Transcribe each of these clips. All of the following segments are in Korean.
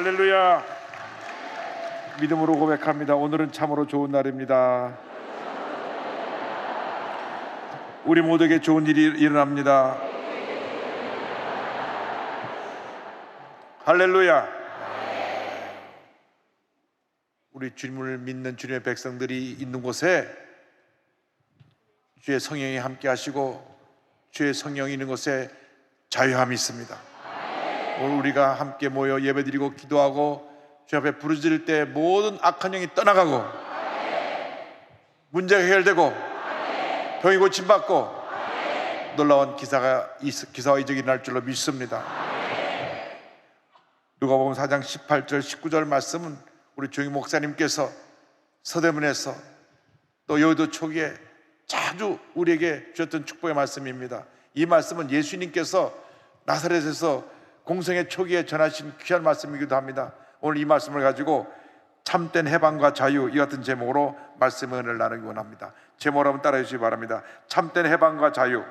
할렐루야. 믿음으로 고백합니다. 오늘은 참으로 좋은 날입니다. 우리 모두에게 좋은 일이 일어납니다. 할렐루야. 우리 주님을 믿는 주님의 백성들이 있는 곳에 주의 성령이 함께 하시고 주의 성령이 있는 곳에 자유함이 있습니다. 오늘 우리가 함께 모여 예배드리고 기도하고 주 앞에 부르짖을 때 모든 악한 영이 떠나가고 문제가 해결되고 병이 고침받고 놀라운 기사와 이적이 일어날 줄로 믿습니다. 누가복음 4장 18절 19절 말씀은 우리 조영희 목사님께서 서대문에서 또 여의도 초기에 자주 우리에게 주셨던 축복의 말씀입니다. 이 말씀은 예수님께서 나사렛에서 공생의 초기에 전하신 귀한 말씀이기도 합니다. 오늘 이 말씀을 가지고 참된 해방과 자유, 이 같은 제목으로 말씀의 은혜를 나누기 원합니다. 제목을 한번 따라해 주시기 바랍니다. 참된 해방과 자유.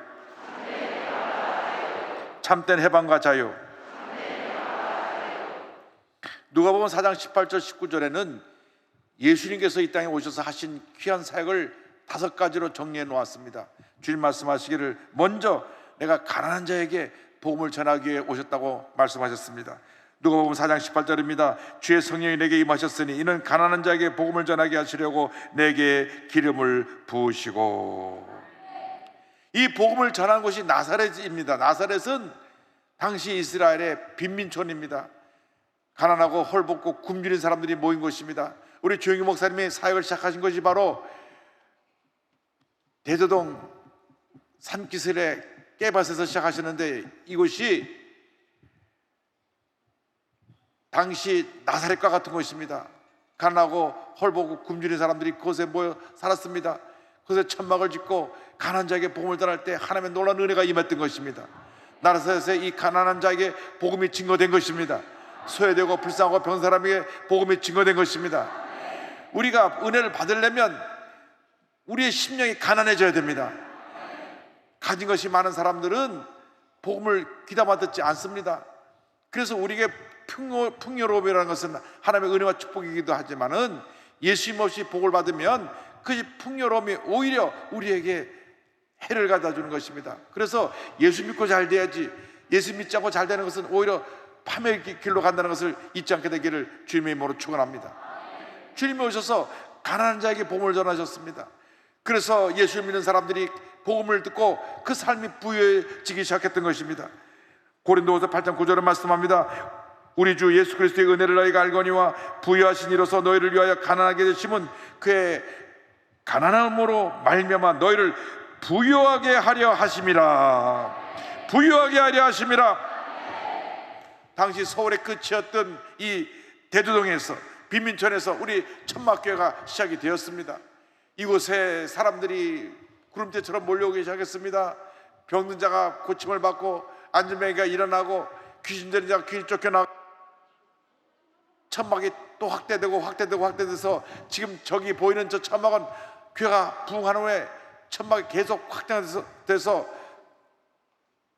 참된 해방과 자유. 누가복음 4장 18절 19절에는 예수님께서 이 땅에 오셔서 하신 귀한 사역을 5가지로 정리해 놓았습니다. 주님 말씀하시기를 먼저 내가 가난한 자에게 복음을 전하기 위해 오셨다고 말씀하셨습니다. 누가복음 4장 18절입니다. 주의 성령이 내게 임하셨으니 이는 가난한 자에게 복음을 전하게 하시려고 내게 기름을 부으시고. 이 복음을 전한 곳이 나사렛입니다. 나사렛은 당시 이스라엘의 빈민촌입니다. 가난하고 헐벗고 굶주린 사람들이 모인 곳입니다. 우리 조영희 목사님이 사역을 시작하신 것이 바로 대저동 산기슭의 깨밭에서 시작하셨는데 이곳이 당시 나사렛과 같은 곳입니다. 가난하고 헐벗고 굶주린 사람들이 그곳에 모여 살았습니다. 그곳에 천막을 짓고 가난한 자에게 복음을 전할 때 하나님의 놀라운 은혜가 임했던 것입니다. 나사렛에 이 가난한 자에게 복음이 증거된 것입니다. 소외되고 불쌍하고 병든 사람에게 복음이 증거된 것입니다. 우리가 은혜를 받으려면 우리의 심령이 가난해져야 됩니다. 가진 것이 많은 사람들은 복음을 귀담아 듣지 않습니다. 그래서 우리에게 풍요로움이라는 것은 하나님의 은혜와 축복이기도 하지만은 예수님 없이 복을 받으면 그 풍요로움이 오히려 우리에게 해를 가져다 주는 것입니다. 그래서 예수 믿고 잘 돼야지, 예수 믿지 않고 잘 되는 것은 오히려 파멸의 길로 간다는 것을 잊지 않게 되기를 주님의 이름으로 축원합니다. 주님이 오셔서 가난한 자에게 복음을 전하셨습니다. 그래서 예수를 믿는 사람들이 복음을 듣고 그 삶이 부유해지기 시작했던 것입니다. 고린도후서 8장 9절은 말씀합니다. 우리 주 예수 그리스도의 은혜를 너희가 알거니와 부유하신 이로서 너희를 위하여 가난하게 되심은 그의 가난함으로 말미암아 너희를 부유하게 하려 하심이라. 부유하게 하려 하심이라. 당시 서울의 끝이었던 이 대두동에서, 빈민촌에서 우리 천막교회가 시작이 되었습니다. 이곳에 사람들이 구름대처럼 몰려오기 시작했습니다. 병든 자가 고침을 받고 안전뱅이가 일어나고 귀신 들린 자가 귀신 쫓겨나고 천막이 또 확대돼서 지금 저기 보이는 저 천막은 교회가 부흥한 후에 천막이 계속 확장돼서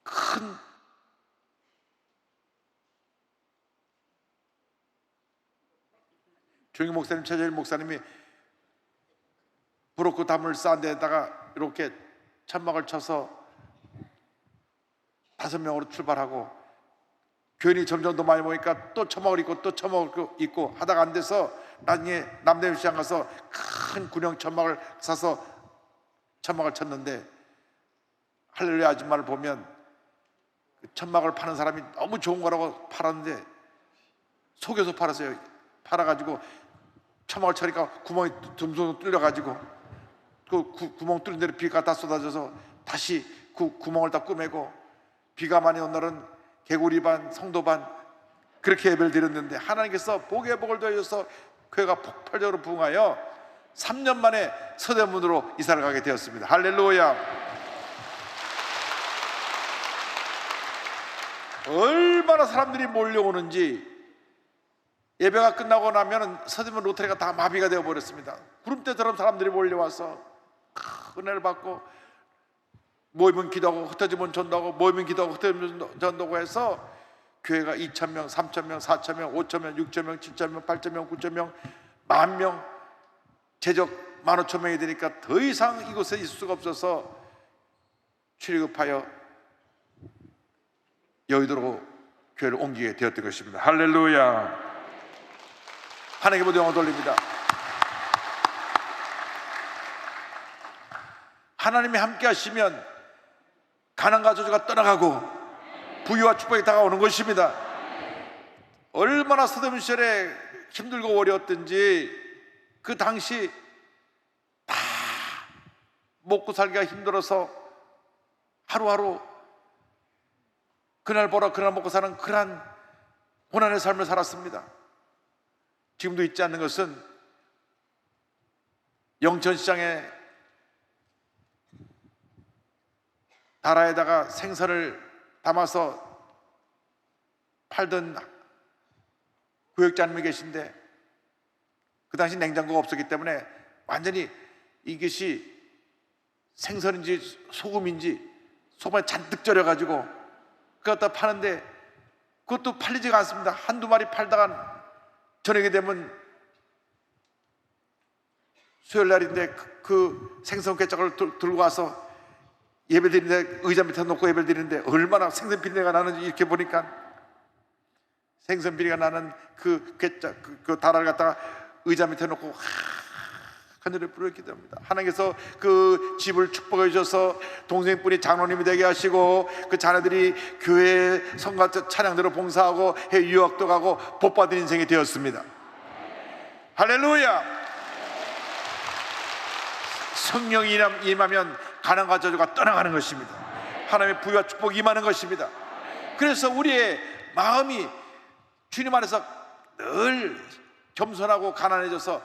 큰 조영희 목사님, 최재일 목사님이 브로크 담을 쌓은 데다가 이렇게 천막을 쳐서 5명으로 출발하고 교인이 점점 더 많이 모이니까 또 천막을 입고 또 천막을 입고 하다가 안 돼서 나중에 남대문 시장 가서 큰 군용 천막을 사서 천막을 쳤는데 할렐루야 아줌마를 보면 천막을 파는 사람이 너무 좋은 거라고 팔았는데 속여서 팔았어요. 팔아가지고 천막을 쳐니까 구멍이 듬성 뚫려가지고 그 구멍 뚫린 데로 비가 다 쏟아져서 다시 그 구멍을 다 꾸매고 비가 많이 온 날은 개구리 반 성도 반 그렇게 예배를 드렸는데 하나님께서 복의 복을 더해줘서 교회가 폭발적으로 부흥하여 3년 만에 서대문으로 이사를 가게 되었습니다. 할렐루야. 얼마나 사람들이 몰려오는지 예배가 끝나고 나면 서대문 로터리가 다 마비가 되어버렸습니다. 구름대처럼 사람들이 몰려와서 은혜를 받고 모이면 기도하고 흩어지면 전도하고 모이면 기도하고 흩어지면 전도하고 해서 교회가 2,000명, 3,000명, 4,000명, 5,000명, 6,000명, 7,000명, 8,000명, 9,000명, 10,000명, 최적 15,000명이 되니까 더 이상 이곳에 있을 수가 없어서 출애굽하여 여의도로 교회를 옮기게 되었던 것입니다. 할렐루야. 하나님께 모든 영광 돌립니다. 하나님이 함께 하시면 가난과 저주가 떠나가고 부유와 축복이 다가오는 것입니다. 얼마나 서대문 시절에 힘들고 어려웠든지 그 당시 다 먹고 살기가 힘들어서 하루하루 그날 벌어 그날 먹고 사는 그러한 고난의 삶을 살았습니다. 지금도 잊지 않는 것은 영천시장에 다라에다가 생선을 담아서 팔던 구역자님이 계신데 그 당시 냉장고가 없었기 때문에 완전히 이것이 생선인지 소금인지 소금에 잔뜩 절여가지고 그걸 갖다 파는데 그것도 팔리지가 않습니다. 한두 마리 팔다가 저녁에 되면 수요일날인데 그 생선 꿰짝을 들고 와서 예배 드리는데 의자 밑에 놓고 예배 드리는데 얼마나 생선 비린내가 나는지 이렇게 보니까 생선 비리가 나는 그 꿰짝 그 다라를 갖다가 의자 밑에 놓고 하늘에 뿌렸기 때문입니다. 하나님께서 그 집을 축복해 주셔서 동생분이 장로님이 되게 하시고 그 자녀들이 교회 성가 찬양대로 봉사하고 해외 유학도 가고 복받은 인생이 되었습니다. 할렐루야. 성령이 임하면 가난과 저주가 떠나가는 것입니다. 하나님의 부유와 축복이 임하는 것입니다. 그래서 우리의 마음이 주님 안에서 늘 겸손하고 가난해져서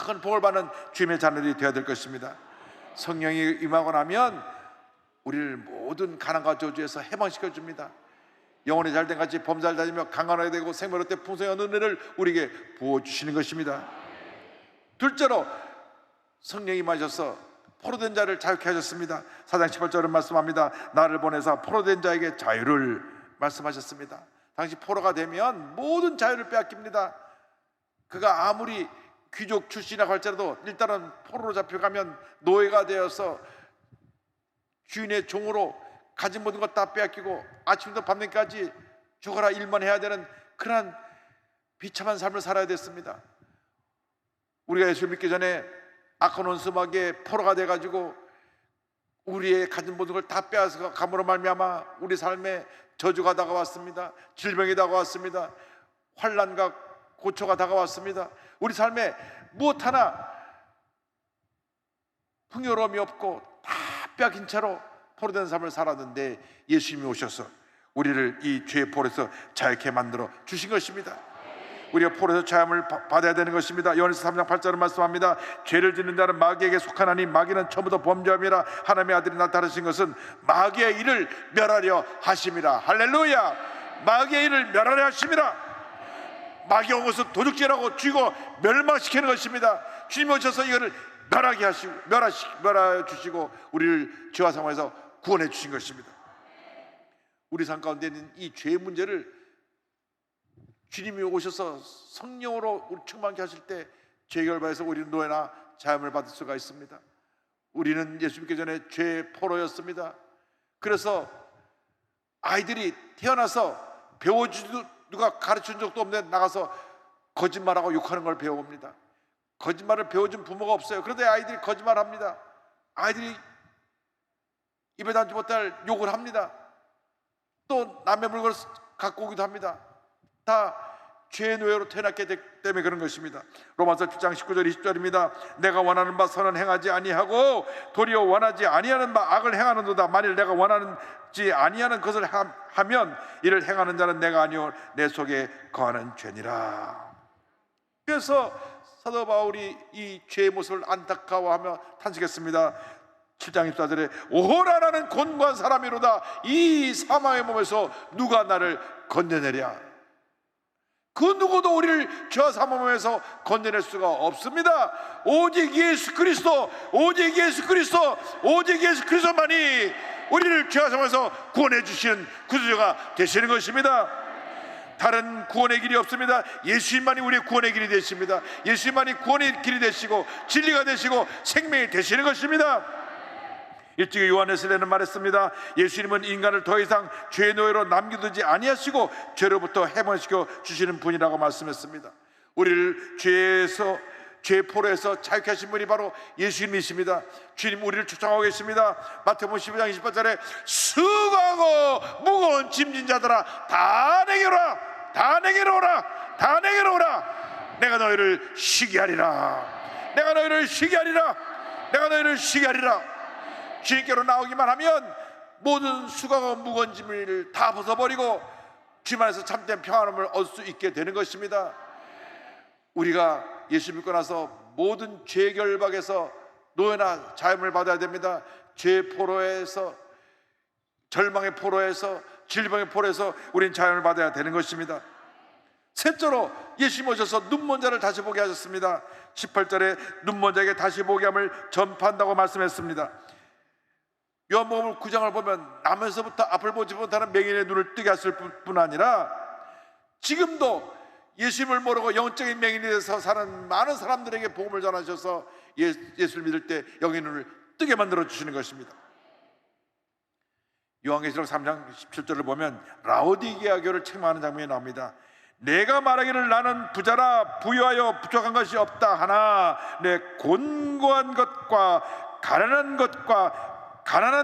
큰 복을 받는 주님의 자녀들이 되어야 될 것입니다. 성령이 임하고 나면 우리를 모든 가난과 저주에서 해방시켜 줍니다. 영혼이 잘된 같이 범사를 다니며 강건하게 되고 생명의 때 풍성한 은혜를 우리에게 부어주시는 것입니다. 둘째로 성령이 임하셔서 포로된 자를 자유케 하셨습니다. 4장 18절은 말씀합니다. 나를 보내사 포로된 자에게 자유를 말씀하셨습니다. 당시 포로가 되면 모든 자유를 빼앗깁니다. 그가 아무리 귀족 출신이라고 할지라도 일단은 포로로 잡혀가면 노예가 되어서 주인의 종으로 가진 모든 것 다 빼앗기고 아침부터 밤늦게까지 죽어라 일만 해야 되는 그러한 비참한 삶을 살아야 됐습니다. 우리가 예수를 믿기 전에 악한 원수마귀의 포로가 돼가지고 우리의 가진 모든 걸 다 빼앗아 감으로 말미암아 우리 삶에 저주가 다가왔습니다. 질병이 다가왔습니다. 환난과 고초가 다가왔습니다. 우리 삶에 무엇 하나 풍요로움이 없고 다 빼앗긴 채로 포로된 삶을 살았는데 예수님이 오셔서 우리를 이 죄의 포로에서 자유케 만들어 주신 것입니다. 우리가 포로에서 자유함을 받아야 되는 것입니다. 요한일서 3장 8절은 말씀합니다. 죄를 짓는 자는 마귀에게 속하나니 마귀는 처음부터 범죄함이라 하나님의 아들이 나타나신 것은 마귀의 일을 멸하려 하심이라. 할렐루야. 마귀의 일을 멸하려 하심이라. 마귀가 온 것은 도둑질하고 쥐고 멸망시키는 것입니다. 주님이 오셔서 이거를 멸하게 하시고 멸하여 주시고 우리를 죄와 상황에서 구원해 주신 것입니다. 우리 삶 가운데 있는 이 죄의 문제를 주님이 오셔서 성령으로 우리 충만케 하실 때 죄 결박에서 우리는 노예나 자유함을 받을 수가 있습니다. 우리는 예수 믿기 전에 죄의 포로였습니다. 그래서 아이들이 태어나서 배워주지도 누가 가르친 적도 없는데 나가서 거짓말하고 욕하는 걸 배워옵니다. 거짓말을 배워준 부모가 없어요. 그런데 아이들이 거짓말합니다. 아이들이 입에 담지 못할 욕을 합니다. 또 남의 물건을 갖고 오기도 합니다. 다 죄의 노예로 태어났기 때문에 그런 것입니다. 로마서 7장 19절 20절입니다. 내가 원하는 바 선은 행하지 아니하고 도리어 원하지 아니하는 바 악을 행하는도다. 만일 내가 원하지 아니하는 것을 하면 이를 행하는 자는 내가 아니오 내 속에 거하는 죄니라. 그래서 사도 바울이 이 죄의 모습을 안타까워하며 탄식했습니다. 7장 24절에 오호라 나는 곤고한 사람이로다. 이 사망의 몸에서 누가 나를 건져내랴. 그 누구도 우리를 죄와 사망에서 건져낼 수가 없습니다. 오직 예수 그리스도, 오직 예수 그리스도, 오직 예수 그리스도만이 우리를 죄와 사망에서 구원해 주시는 구주가 되시는 것입니다. 다른 구원의 길이 없습니다. 예수님만이 우리의 구원의 길이 되십니다. 예수님만이 구원의 길이 되시고 진리가 되시고 생명이 되시는 것입니다. 일찍이 요한에서는 말했습니다. 예수님은 인간을 더 이상 죄의 노예로 남겨두지 아니하시고 죄로부터 해방시켜 주시는 분이라고 말씀했습니다. 우리를 죄의 포로에서 자유케 하신 분이 바로 예수님이십니다. 주님 우리를 초청하고 계십니다. 마태복음 12장 28절에 수고하고 무거운 짐진 자들아 다 내게로 오라, 다 내게로 오라, 다 내게로 오라. 내가 너희를 쉬게 하리라, 내가 너희를 쉬게 하리라, 내가 너희를 쉬게 하리라. 주님께로 나오기만 하면 모든 수고하고 무거운 짐을 다 벗어버리고 주님 안에서 참된 평안함을 얻을 수 있게 되는 것입니다. 우리가 예수 믿고 나서 모든 죄 결박에서 노예나 자유를 받아야 됩니다. 죄 포로에서, 절망의 포로에서, 질병의 포로에서 우리는 자유를 받아야 되는 것입니다. 셋째로 예수님 오셔서 눈먼 자를 다시 보게 하셨습니다. 18절에 눈먼 자에게 다시 보게 함을 전파한다고 말씀했습니다. 요한복음 9장을 보면 나면서부터 앞을 보지 못하는 맹인의 눈을 뜨게 하실 뿐 아니라 지금도 예수님을 모르고 영적인 맹인이 돼서 사는 많은 사람들에게 복음을 전하셔서 예수를 믿을 때 영의 눈을 뜨게 만들어 주시는 것입니다. 요한계시록 3장 17절을 보면 라오디게아 교를 책망하는 장면이 나옵니다. 내가 말하기를 나는 부자라 부유하여 부족한 것이 없다 하나 내 곤고한 것과 가난한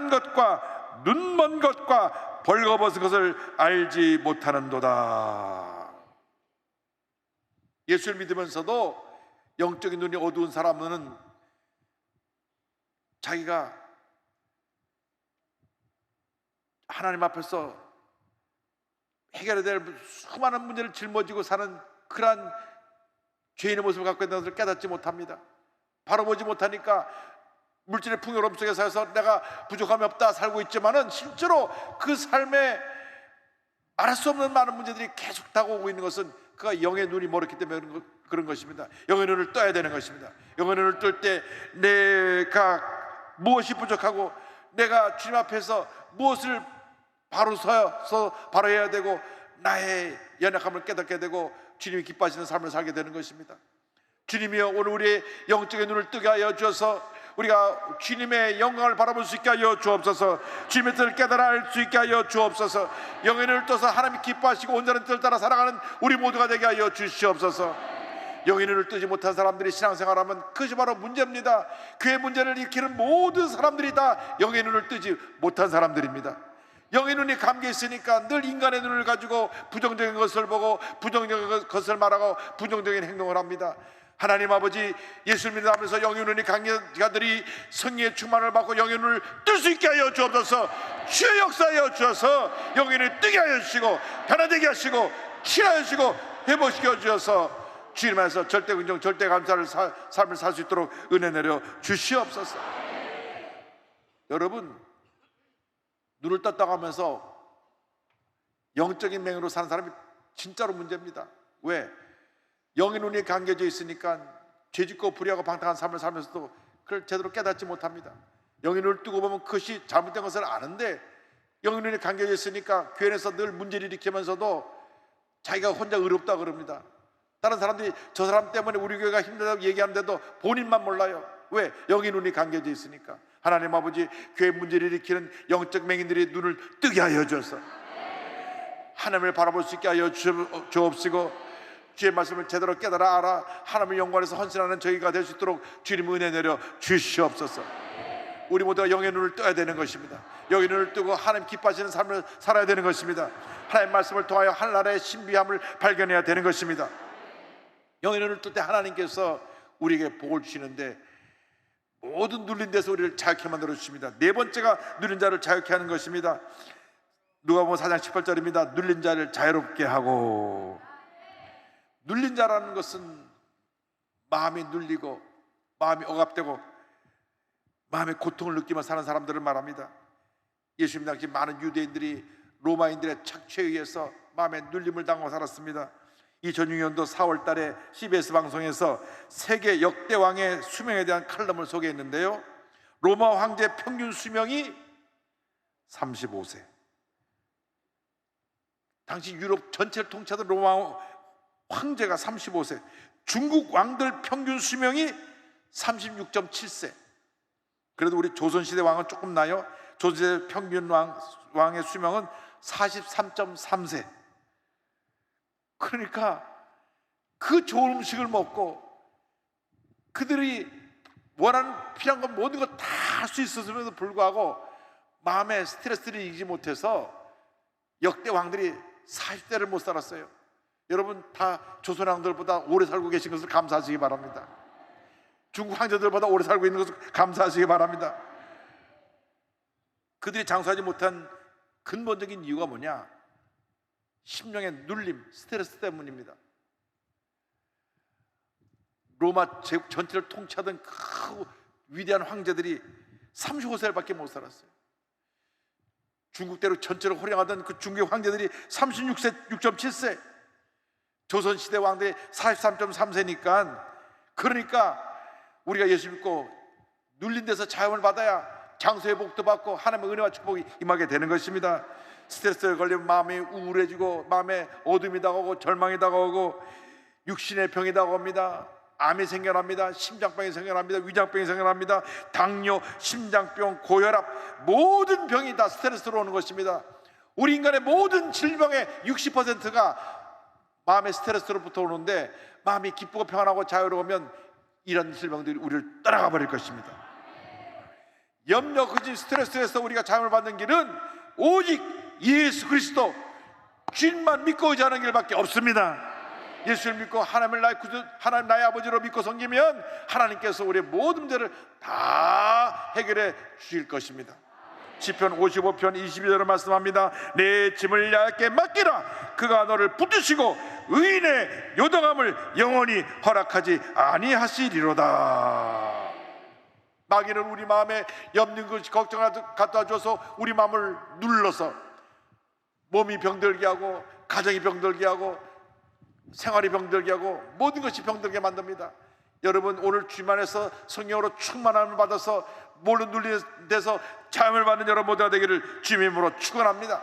것과 눈먼 것과 벌거벗은 것을 알지 못하는도다. 예수를 믿으면서도 영적인 눈이 어두운 사람은 자기가 하나님 앞에서 해결해야 될 수많은 문제를 짊어지고 사는 그러한 죄인의 모습을 갖고 있는 것을 깨닫지 못합니다. 바로 보지 못하니까 물질의 풍요로움 속에 살아서 내가 부족함이 없다 살고 있지만은 실제로 그 삶에 말할 수 없는 많은 문제들이 계속 다가오고 있는 것은 그가 영의 눈이 멀었기 때문에 그런 것입니다. 영의 눈을 떠야 되는 것입니다. 영의 눈을 뜰 때 내가 무엇이 부족하고 내가 주님 앞에서 무엇을 바로 서서 바로 해야 되고 나의 연약함을 깨닫게 되고 주님이 기뻐하시는 삶을 살게 되는 것입니다. 주님이여 오늘 우리의 영적인 눈을 뜨게 하여 주어서 우리가 주님의 영광을 바라볼 수 있게 하여 주옵소서. 주님의 뜻을 깨달아 알 수 있게 하여 주옵소서. 영의 눈을 떠서 하나님이 기뻐하시고 온전한 뜻을 따라 살아가는 우리 모두가 되게 하여 주시옵소서. 영의 눈을 뜨지 못한 사람들이 신앙생활하면 그것이 바로 문제입니다. 그의 문제를 일으키는 모든 사람들이 다 영의 눈을 뜨지 못한 사람들입니다. 영의 눈이 감겨 있으니까 늘 인간의 눈을 가지고 부정적인 것을 보고 부정적인 것을 말하고 부정적인 행동을 합니다. 하나님 아버지 예수를 믿으면서 영의 눈이 감긴 자들이 성령의 충만을 받고 영의 눈을 뜰 수 있게 하여 주옵소서. 주의 역사하여 주셔서 영의 눈을 뜨게 하여 주시고 변화되게 하시고 치료하여 주시고 회복시켜 주셔서 주님 안에서 절대 긍정 절대 감사를 삶을 살 수 있도록 은혜 내려 주시옵소서. 여러분 눈을 떴다고 하면서 영적인 맹으로 사는 사람이 진짜로 문제입니다. 왜? 영의 눈이 감겨져 있으니까 죄짓고 불의하고 방탕한 삶을 살면서도 그걸 제대로 깨닫지 못합니다. 영의 눈을 뜨고 보면 그것이 잘못된 것을 아는데 영의 눈이 감겨져 있으니까 교회 안에서 늘 문제를 일으키면서도 자기가 혼자 의롭다 그럽니다. 다른 사람들이 저 사람 때문에 우리 교회가 힘들다고 얘기하는데도 본인만 몰라요. 왜? 영의 눈이 감겨져 있으니까. 하나님 아버지 교회 문제를 일으키는 영적 맹인들의 눈을 뜨게 하여 주셔서 하나님을 바라볼 수 있게 하여 주옵시고 주의 말씀을 제대로 깨달아 알아 하나님의 영광에서 헌신하는 저희가 될 수 있도록 주님 은혜 내려 주시옵소서. 우리 모두가 영의 눈을 떠야 되는 것입니다. 영의 눈을 뜨고 하나님 기뻐하시는 삶을 살아야 되는 것입니다. 하나님의 말씀을 통하여 하늘나라의 신비함을 발견해야 되는 것입니다. 영의 눈을 뜰 때 하나님께서 우리에게 복을 주시는데 모든 눌린 데서 우리를 자유케 만들어 주십니다. 네 번째가 눌린 자를 자유케 하는 것입니다. 누가복음 4장 18절입니다. 눌린 자를 자유롭게 하고. 눌린 자라는 것은 마음이 눌리고 마음이 억압되고 마음의 고통을 느끼며 사는 사람들을 말합니다. 예수님 당시 많은 유대인들이 로마인들의 착취에 의해서 마음의 눌림을 당하고 살았습니다. 2006년도 4월 달에 CBS 방송에서 세계 역대 왕의 수명에 대한 칼럼을 소개했는데요, 로마 황제 평균 수명이 35세, 당시 유럽 전체를 통치하던 로마 황제가 35세, 중국 왕들 평균 수명이 36.7세. 그래도 우리 조선시대 왕은 조금 나요. 조선시대 평균 왕의 수명은 43.3세. 그러니까 그 좋은 음식을 먹고 그들이 원하는 필요한 건 모든 것 다 할 수 있었음에도 불구하고 마음의 스트레스를 이기지 못해서 역대 왕들이 40대를 못 살았어요. 여러분 다 조선 왕들보다 오래 살고 계신 것을 감사하시기 바랍니다. 중국 황제들보다 오래 살고 있는 것을 감사하시기 바랍니다. 그들이 장수하지 못한 근본적인 이유가 뭐냐? 심령의 눌림, 스트레스 때문입니다. 로마 제국 전체를 통치하던 그 위대한 황제들이 35세밖에 못 살았어요. 중국대로 전체를 호령하던 그 중국 황제들이 36세, 6.7세, 조선시대 왕들이 43.3세니까, 그러니까 우리가 예수 믿고 눌린 데서 자유를 받아야 장수의 복도 받고 하나님의 은혜와 축복이 임하게 되는 것입니다. 스트레스에 걸리면 마음이 우울해지고 마음에 어둠이 다가오고 절망이 다가오고 육신의 병이 다가옵니다. 암이 생겨납니다. 심장병이 생겨납니다. 위장병이 생겨납니다. 당뇨, 심장병, 고혈압, 모든 병이 다 스트레스로 오는 것입니다. 우리 인간의 모든 질병의 60%가 마음의 스트레스로부터 오는데, 마음이 기쁘고 평안하고 자유로우면 이런 질병들이 우리를 따라가 버릴 것입니다. 염려, 근심, 스트레스에서 우리가 자유를 받는 길은 오직 예수 그리스도 주님만 믿고 의지하는 길밖에 없습니다. 예수를 믿고 하나님 나의 아버지로 믿고 섬기면 하나님께서 우리의 모든 문제를 다 해결해 주실 것입니다. 시편 55편 22절을 말씀합니다. 내 짐을 야께 맡기라. 그가 너를 붙드시고 의인의 요동함을 영원히 허락하지 아니하시리로다. 마귀는 우리 마음에 염려, 걱정을 갖다 줘서 우리 마음을 눌러서 몸이 병들게 하고, 가정이 병들게 하고, 생활이 병들게 하고, 모든 것이 병들게 만듭니다. 여러분 오늘 주님 안에서 성령으로 충만함을 받아서 모든 눌린 데서 자유를 받는 여러분 모두가 되기를 주님의 이름으로 축원합니다.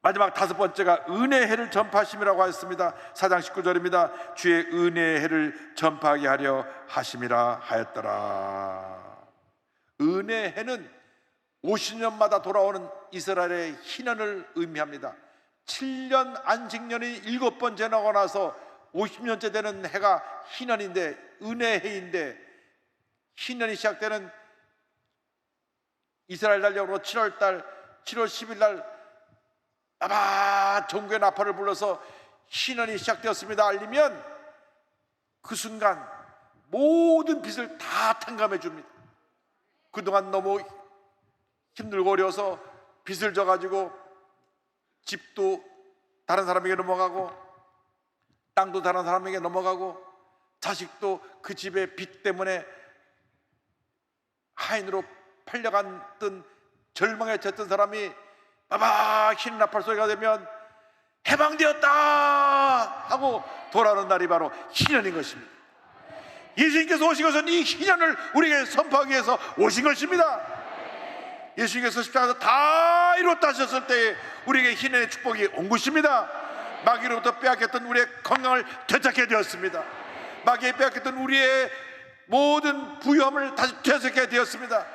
마지막 다섯 번째가 은혜의 해를 전파하심이라고 하였습니다. 4장 19절입니다. 주의 은혜의 해를 전파하게 하려 하심이라 하였더라. 은혜의 해는 50년마다 돌아오는 이스라엘의 희년을 의미합니다. 7년 안식년이 7번 지나고 나서 50년째 되는 해가 희년인데, 은혜의 해인데, 희년이 시작되는 이스라엘 달력으로 7월 10일 날 종교의 나팔을 불러서 희년이 시작되었습니다 알리면 그 순간 모든 빚을 다 탕감해 줍니다. 그동안 너무 힘들고 어려워서 빚을 져가지고 집도 다른 사람에게 넘어가고, 땅도 다른 사람에게 넘어가고, 자식도 그 집의 빚 때문에 하인으로 팔려갔던 절망에 젖던 사람이 흰 나팔 소리가 되면 해방되었다 하고 돌아오는 날이 바로 희년인 것입니다. 예수님께서 오신 것은 이 희년을 우리에게 선포하기 위해서 오신 것입니다. 예수님께서 십자가에서 다 이뤘다 하셨을 때에 우리에게 희년의 축복이 온 것입니다. 마귀로부터 빼앗겼던 우리의 건강을 되찾게 되었습니다. 마귀에 빼앗겼던 우리의 모든 부유함을 다시 되찾게 되었습니다.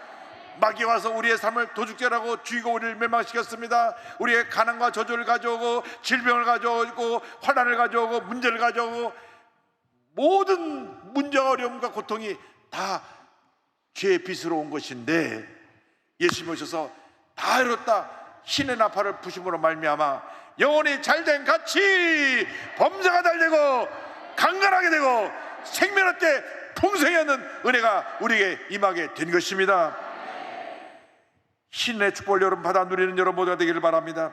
마귀가 와서 우리의 삶을 도둑질하고 죽이고 우리를 멸망시켰습니다. 우리의 가난과 저주를 가져오고, 질병을 가져오고, 환난을 가져오고, 문제를 가져오고, 모든 문제와 어려움과 고통이 다 죄의 빚으로 온 것인데, 예수님 오셔서 다 이뤘다 신의 나팔을 부심으로 말미암아 영혼이 잘된 같이 범사가 잘되고 강건하게 되고 생명의 때 풍성히 얻는 은혜가 우리에게 임하게 된 것입니다. 신의 축복을 여러분 받아 누리는 여러분 모두가 되기를 바랍니다.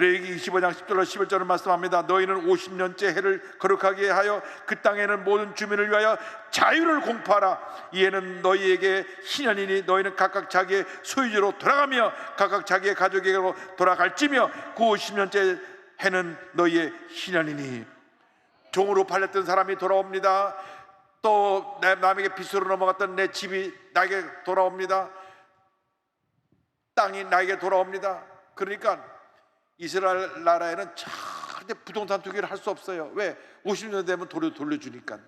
레위기 25장 10절로 11절을 말씀합니다. 너희는 50년째 해를 거룩하게 하여 그 땅에는 모든 주민을 위하여 자유를 공포하라. 이에는 너희에게 희년이니 너희는 각각 자기의 소유지로 돌아가며 각각 자기의 가족에게로 돌아갈지며 그 50년째 해는 너희의 희년이니. 종으로 팔렸던 사람이 돌아옵니다. 또 남에게 빚으로 넘어갔던 내 집이 나에게 돌아옵니다. 땅이 나에게 돌아옵니다. 그러니까 이스라엘 나라에는 절대 부동산 투기를 할 수 없어요. 왜? 50년 되면 돌려주니까.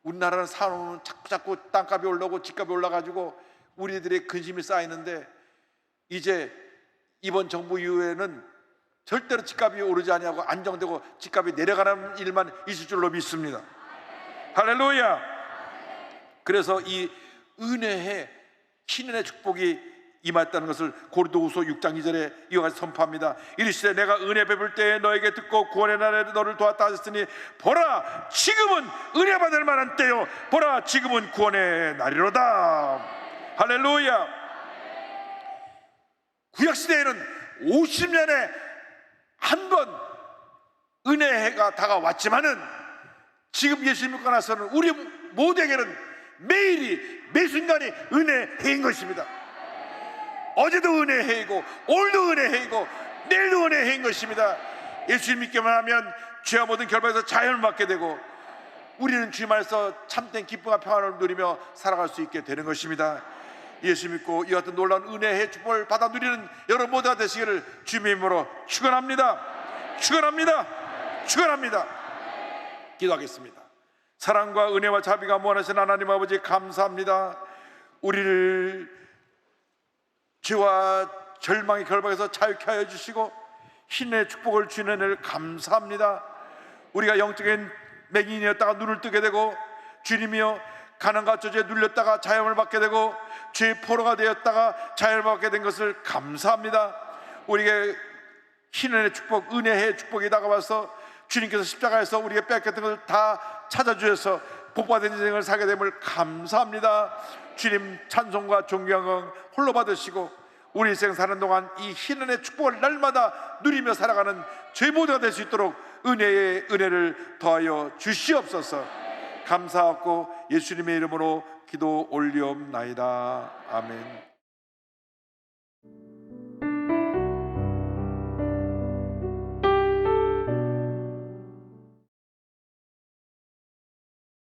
우리나라는 사놓으면 자꾸 땅값이 올라오고 집값이 올라가지고 우리들의 근심이 쌓이는데, 이제 이번 정부 이후에는 절대로 집값이 오르지 아니하고 안정되고 집값이 내려가는 일만 있을 줄로 믿습니다. 할렐루야. 그래서 이 은혜의 신의 축복이 임했다는 것을 고린도후서 6장 2절에 이와 같이 선포합니다. 이르시되 내가 은혜 베풀 때에 너에게 듣고 구원의 날에 너를 도왔다 하셨으니 보라 지금은 은혜 받을 만한 때요 보라 지금은 구원의 날이로다. 할렐루야. 구약시대에는 50년에 한 번 은혜가 다가왔지만은 지금 예수 믿고 나서는 우리 모두에게는 매일이 매순간이 은혜해인 것입니다. 어제도 은혜해이고 오늘도 은혜해이고 내일도 은혜해인 것입니다. 예수 믿기만 하면 죄와 모든 결박에서 자유를 받게 되고 우리는 주님 안에서 참된 기쁨과 평안을 누리며 살아갈 수 있게 되는 것입니다. 예수 믿고 이와 같은 놀라운 은혜의 축복을 받아 누리는 여러분 모두가 되시기를 주님의 이름으로 축원합니다. 축원합니다. 축원합니다. 기도하겠습니다. 사랑과 은혜와 자비가 무한하신 하나님 아버지 감사합니다. 우리를 죄와 절망의 결박에서 자유케 하여 주시고 신의 축복을 주는 은혜를 감사합니다. 우리가 영적인 맹인이었다가 눈을 뜨게 되고 주님이여 가난과 저주에 눌렸다가 자유를 받게 되고 죄의 포로가 되었다가 자유를 받게 된 것을 감사합니다. 우리에게 신의 축복, 은혜의 축복이 다가와서 주님께서 십자가에서 우리에게 뺏겼던 것을 다 찾아주셔서 복받은 인생을 살게 됨을 감사합니다. 주님 찬송과 존경은 홀로 받으시고 우리 인생 사는 동안 이 신의 축복을 날마다 누리며 살아가는 저희 모두가 될 수 있도록 은혜의 은혜를 더하여 주시옵소서. 감사하고 예수님의 이름으로 기도 올리옵나이다. 아멘.